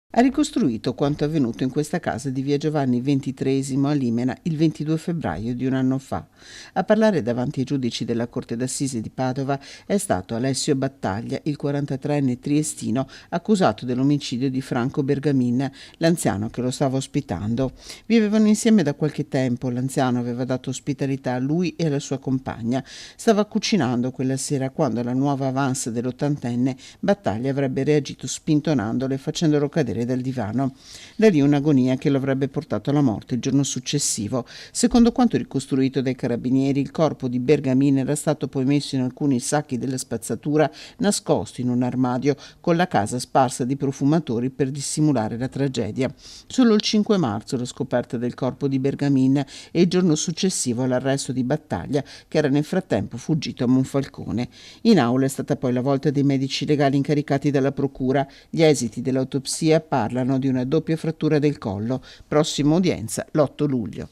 Ha ricostruito quanto avvenuto in questa casa di via Giovanni XXIII a Limena il 22 febbraio di un anno fa. A parlare davanti ai giudici della Corte d'Assise di Padova è stato Alessio Battaglia, il 43enne triestino accusato dell'omicidio di Franco Bergamin, l'anziano che lo stava ospitando. Vivevano insieme da qualche tempo, l'anziano aveva dato ospitalità a lui e alla sua compagna. Stava cucinando quella sera quando alla nuova avance dell'80enne Battaglia avrebbe reagito spintonandolo e facendolo cadere dal divano. Da lì un'agonia che lo avrebbe portato alla morte il giorno successivo. Secondo quanto ricostruito dai carabinieri, il corpo di Bergamin era stato poi messo in alcuni sacchi della spazzatura, nascosto in un armadio, con la casa sparsa di profumatori per dissimulare la tragedia. Solo il 5 marzo la scoperta del corpo di Bergamin e il giorno successivo l'arresto di Battaglia, che era nel frattempo fuggito a Monfalcone. In aula è stata poi la volta dei medici legali incaricati dalla procura. Gli esiti dell'autopsia parlano di una doppia frattura del collo. Prossima udienza l'8 luglio.